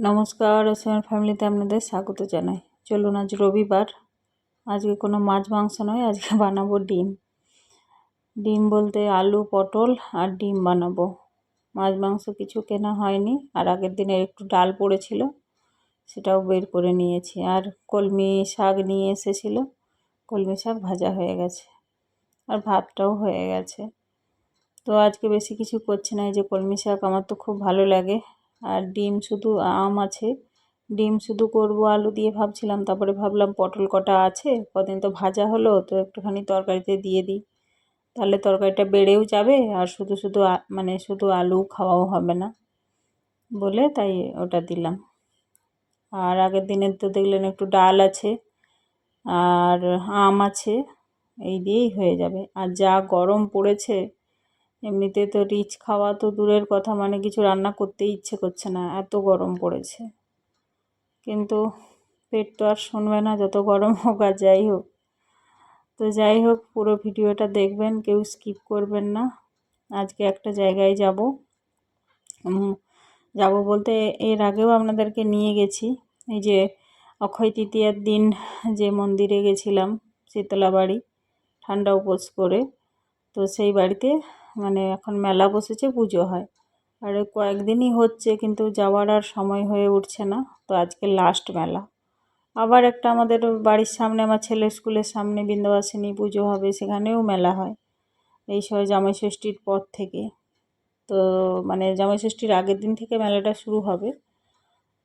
নমস্কার, এসএমআর ফ্যামিলিতে আপনাদের স্বাগত জানাই। চলুন, আজ রবিবার, আজকে কোনো মাছ মাংস নয়, আজকে বানাবো ডিম। ডিম বলতে আলু, পটল আর ডিম বানাবো। মাছ মাংস কিছু কেনা হয়নি, আর আগের দিনের একটু ডাল পড়েছিল, সেটাও বের করে নিয়েছি। আর কলমি শাক নিয়ে এসেছিল, কলমি শাক ভাজা হয়ে গেছে, আর ভাতটাও হয়ে গেছে। তো আজকে বেশি কিছু করছি না। এই যে কলমি শাক আমার তো খুব ভালো লাগে, আর ডিম শুধু আম আছে, ডিম শুধু করব আলু দিয়ে ভাবছিলাম। তারপরে ভাবলাম পটল কটা আছে, কদিন তো ভাজা হলো, তো একটুখানি তরকারিতে দিয়ে দিই, তাহলে তরকারিটা বেড়েও যাবে, আর শুধু শুধু শুধু আলু খাওয়াও হবে না বলে তাই ওটা দিলাম। আর আগের দিনের তো দেখলেন একটু ডাল আছে আর আম আছে, এই দিয়েই হয়ে যাবে। আর যা গরম পড়েছে, এমনিতে তো রিচ খাওয়া তো দূরের কথা, কিছু রান্না করতেই ইচ্ছে করছে না, এত গরম পড়েছে। কিন্তু পেট তো আর শুনবে না, যত গরম হোক আর যাই হোক। তো যাই হোক, পুরো ভিডিওটা দেখবেন, কেউ স্কিপ করবেন না। আজকে একটা জায়গায় যাব বলতে এর আগেও আপনাদেরকে নিয়ে গেছি। এই যে অক্ষয় তৃতীয়ার দিন যে মন্দিরে গেছিলাম, শীতলা বাড়ি, ঠান্ডা উপোস করে, তো সেই বাড়িতে এখন মেলা বসেছে, পুজো হয়, আর কয়েকদিনই হচ্ছে, কিন্তু যাওয়ার আর সময় হয়ে উঠছে না। তো আজকে লাস্ট মেলা। আবার একটা আমাদের বাড়ির সামনে, আমার ছেলের স্কুলের সামনে বিন্ধ্যবাসিনী পুজো হবে, সেখানেও মেলা হয় এই সময় জামাই ষষ্ঠীর পর থেকে। তো জামাই ষষ্ঠীর আগের দিন থেকে মেলাটা শুরু হবে।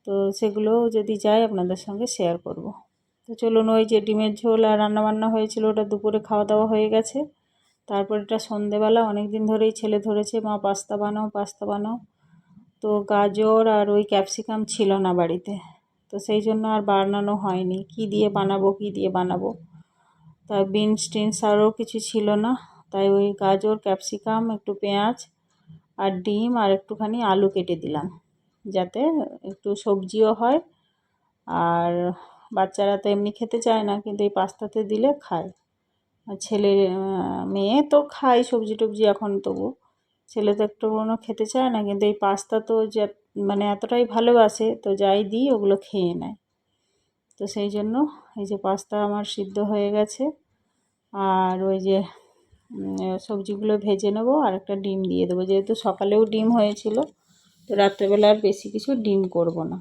তো সেগুলো যদি যাই আপনাদের সঙ্গে শেয়ার করব। তো চলুন, ওই যে ডিমের ঝোল আর রান্নাবান্না হয়েছিল, ওটা দুপুরে খাওয়া দাওয়া হয়ে গেছে। তারপর এটা সন্ধেবেলা, অনেক দিন ধরেই ছেলে ধরেছে, মা পাস্তা বানাও পাস্তা বানাও। তো গাজর আর ওই ক্যাপসিকাম ছিল না বাড়িতে, তো সেই জন্য আর বানানো হয়নি। কি দিয়ে বানাবো, তাই বিনস টিনস আরও কিছু ছিল না, তাই ওই গাজর, ক্যাপসিকাম, একটু পেঁয়াজ আর ডিম আর একটুখানি আলু কেটে দিলাম, যাতে একটু সবজিও হয়। আর বাচ্চারা তো এমনি খেতে চায় না, কিন্তু এই পাস্তাতে দিলে খায়। আর ছেলে মেয়ে তো খায় সবজি টবজি এখন, তবু ছেলে তো একটু কোনো খেতে চায় না, কিন্তু এই পাস্তা তো যে এতটাই ভালোবাসে, তো যাই দিই ওগুলো খেয়ে নেয়। তো সেই জন্য এই যে পাস্তা আমার সিদ্ধ হয়ে গেছে, আর ওই যে সবজিগুলো ভেজে নেবো, আর একটা ডিম দিয়ে দেবো। যেহেতু সকালেও ডিম হয়েছিল, তো রাত্রেবেলা আর বেশি কিছু ডিম করব না,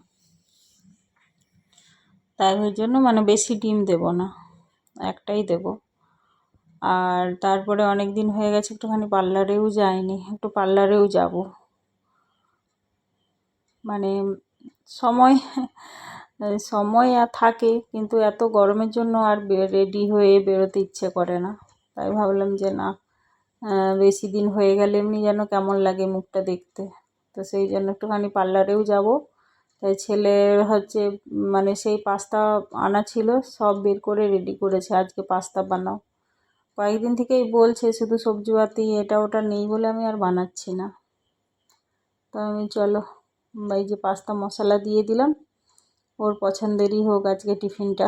তাই ওই জন্য বেশি ডিম দেব না, একটাই দেব। আর তারপরে অনেক দিন হয়ে গেছে, একটুখানি পার্লারেও যাইনি, একটু পার্লারেও যাব। সময় সময় আর থাকে, কিন্তু এত গরমের জন্য আর রেডি হয়ে বেরোতে ইচ্ছে করে না। তাই ভাবলাম যে না, বেশি দিন হয়ে গেলে এমনি যেন কেমন লাগে মুখটা দেখতে। তো সেই জন্য একটুখানি পার্লারেও যাব। তাই ছেলের হচ্ছে সেই পাস্তা আনা ছিল, সব বের করে রেডি করেছে, আজকে পাস্তা বানাও। কয়েকদিন থেকেই বলছে, শুধু সবজিপাতি এটা ওটা নেই বলে আমি আর বানাচ্ছি না। তো আমি চলো, এই যে পাস্তা মশলা দিয়ে দিলাম, ওর পছন্দেরই হোক আজকে টিফিনটা।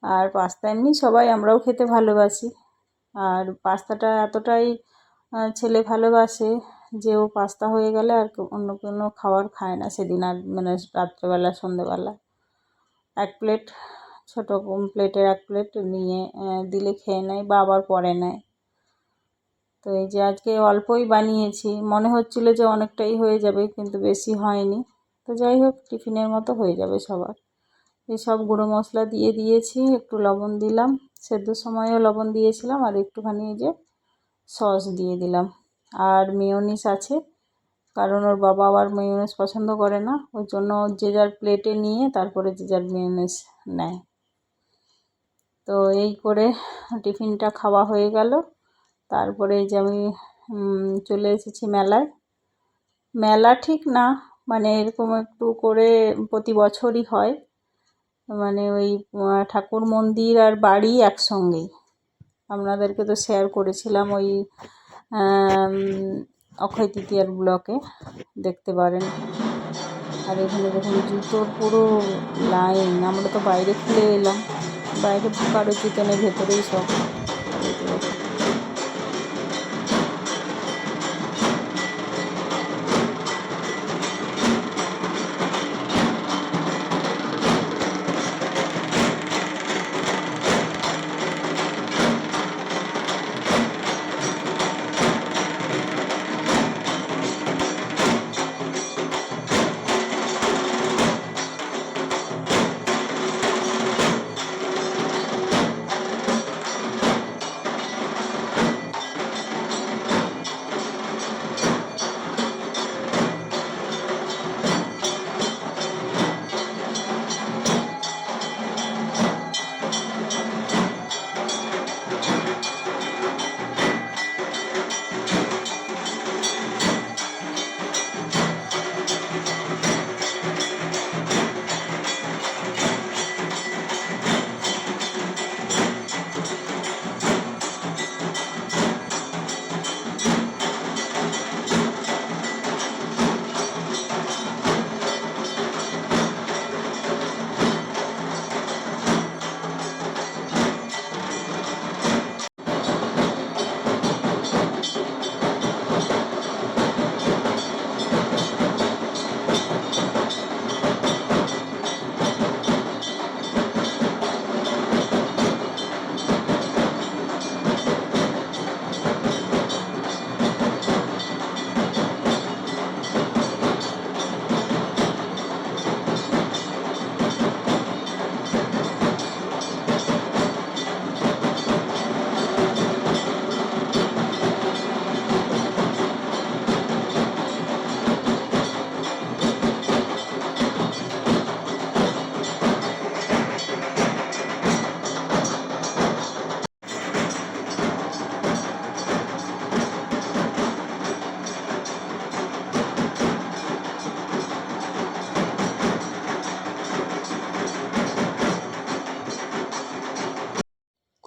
আর পাস্তা এমনি সবাই আমরাও খেতে ভালোবাসি, আর পাস্তাটা এতটাই ছেলে ভালোবাসে যে ও পাস্তা হয়ে গেলে আর অন্য কোনো খাবার খায় না সেদিন। আর রাত্রেবেলা সন্ধেবেলা এক প্লেট, ছোটো প্লেটের এক প্লেট নিয়ে দিলে খেয়ে নেয়, বা আবার পরে নেয়। তো এই যে আজকে অল্পই বানিয়েছি, মনে হচ্ছিল যে অনেকটাই হয়ে যাবে, কিন্তু বেশি হয়নি। তো যাই হোক, টিফিনের মতো হয়ে যাবে সবার। এই সব গুঁড়ো মশলা দিয়ে দিয়েছি, একটু লবণ দিলাম, সেদ্ধর সময়ও লবণ দিয়েছিলাম, আর একটুখানি এই যে সস দিয়ে দিলাম। আর মেয়োনিজ আছে, কারণ ওর বাবা আবার মেয়োনিজ পছন্দ করে না, ওই জন্য যে যার প্লেটে নিয়ে তারপরে যে যার মেয়োনিজ নেয়। তো এই করে টিফিনটা খাওয়া হয়ে গেল। তারপরে যে আমি চলে এসেছি মেলায়। মেলা ঠিক না, এরকম একটু করে প্রতি বছরই হয়, ওই ঠাকুর মন্দির আর বাড়ি একসঙ্গেই। আপনাদেরকে তো শেয়ার করেছিলাম ওই অক্ষয় তৃতীয়ার ব্লকে, দেখতে পারেন। আর এখানে দেখুন জুতোর পুরো লাইন, আমরা তো বাইরে খুলে এলাম, বাইরে কারো জুতো নেই, ভেতরেই সব।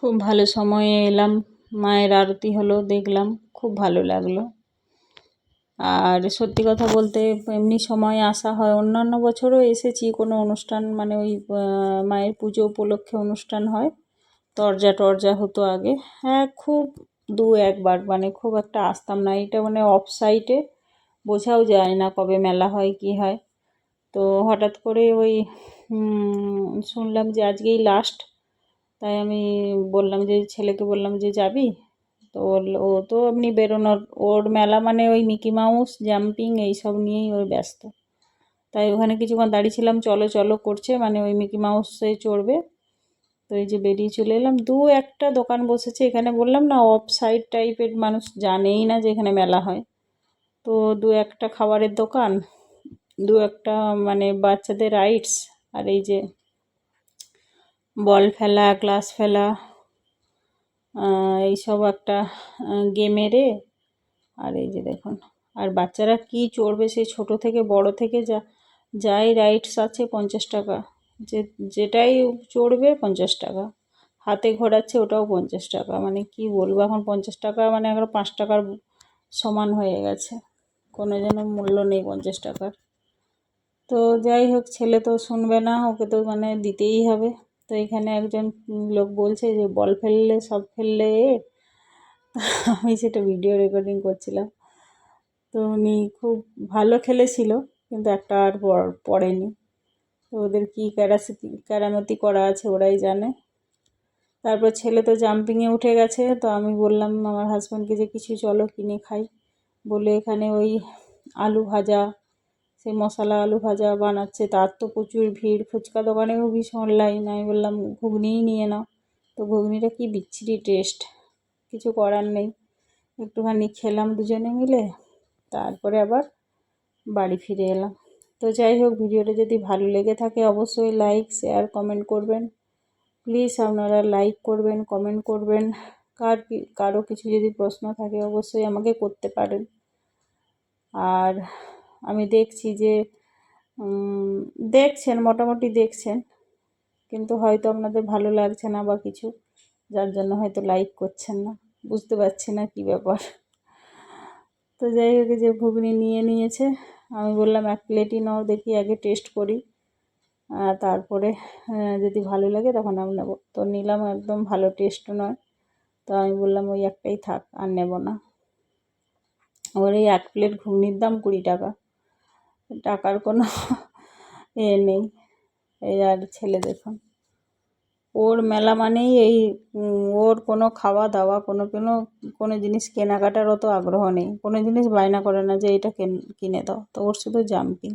খুব ভালো সময়ে এলাম, মায়ের আরতি হলো, দেখলাম, খুব ভালো লাগলো। আর সত্যি কথা বলতে এমনি সময় আসা হয়, অন্যান্য বছরও এসেছি কোনো অনুষ্ঠান, মানে ওই মায়ের পুজো উপলক্ষে অনুষ্ঠান হয়, তরজা টরজা হতো আগে। হ্যাঁ, খুব দু একবার, মানে খুব একটা আসতাম না। এটা মানে অফ সাইটে, বোঝাও যায় না কবে মেলা হয় কি হয়। তো হঠাৎ করে ওই শুনলাম যে আজকেই লাস্ট, তাই আমি বললাম যে ছেলেকে বললাম যে যাবি, তো ও তো এমনি বেরোনোর, ওর মেলা মানে ওই মিকি মাউস জাম্পিং এইসব নিয়েই ওর ব্যস্ত। তাই ওখানে কিছুক্ষণ দাঁড়িয়েছিলাম, চলো চলো করছে, মানে ওই মিকি মাউসে চড়বে। তো এই যে বেরিয়ে চলে এলাম, দু একটা দোকান বসেছে এখানে, বললাম না অফ সাইড টাইপের, মানুষ জানেই না যে এখানে মেলা হয়। তো দু একটা খাবারের দোকান, দু একটা মানে বাচ্চাদের রাইডস, আর এই যে বল ফেলা, গ্লাস ফেলা, এইসব একটা গেমেরে। আর এই যে দেখুন, আর বাচ্চারা কি চড়বে, সেই ছোট থেকে বড় থেকে যাই রাইডস আছে 50 টাকা, যেটাই চড়বে 50 টাকা, হাতে ঘোরাচ্ছে ওটাও 50 টাকা। মানে কি বলবো, এখন 50 টাকা মানে এখন 5 টাকার সমান হয়ে গেছে, কোনো যেন মূল্য নেই 50 টাকার। তো যাই হোক, ছেলে তো শুনবে না, ওকে তো মানে দিতেই হবে। তো এখানে একজন লোক বলছে যে বল ফেললে সব ফেললে আমি সেটা ভিডিও রেকর্ডিং করছিলাম। তো উনি খুব ভালো খেলেছিল, কিন্তু একটা আর পড়েনি। তো ওদের কী কেরামতি করা আছে ওরাই জানে। তারপর ছেলে তো জাম্পিংয়ে উঠে গেছে, তো আমি বললাম আমার হাজব্যান্ডকে যে কিছু চলো কিনে খাই, বলে এখানে ওই আলু ভাজা, সেই মশলা আলু ভাজা বানাচ্ছে, তার তো প্রচুর ভিড়। ফুচকা দোকানেও ভীষণ লাইন। আমি বললাম ঘুগনিই নিয়ে নাও, তো ঘুগনিটা কি বিচ্ছিরি টেস্ট, কিছু করার নেই। একটুখানি খেলাম দুজনে মিলে, তারপরে আবার বাড়ি ফিরে এলাম। তো যাই হোক, ভিডিওটা যদি ভালো লেগে থাকে অবশ্যই লাইক, শেয়ার, কমেন্ট করবেন। প্লিজ আপনারা লাইক করবেন, কমেন্ট করবেন। কারো কিছু যদি প্রশ্ন থাকে অবশ্যই আমাকে করতে পারেন। আর আমি দেখছি যে দেখছেন, মোটামুটি দেখছেন, কিন্তু হয়তো আপনাদের ভালো লাগছে না বা কিছু, যার জন্য হয়তো লাইক করছেন না, বুঝতে পারছি না কী ব্যাপার। তো যাই হোক, যে ঘুগনি নিয়ে নিয়েছে, আমি বললাম 1 প্লেটই নাও, দেখি আগে টেস্ট করি, তারপরে যদি ভালো লাগে তখন আমি নেবো। তো নিলাম, একদম ভালো টেস্টও নয়, তো আমি বললাম ওই একটাই থাক, আর নেব না। ওর এই 1 প্লেট ঘুগনির দাম 20 টাকা, টাকার কোনো নেই। এই আর ছেলে দেখুন, ওর মেলা মানেই এই, ওর কোনো খাওয়া দাওয়া, কোনো জিনিস কেনাকাটার অত আগ্রহ নেই, কোনো জিনিস বায়না করে না যে এটা কিনে দাও, তো ওর শুধু জাম্পিং।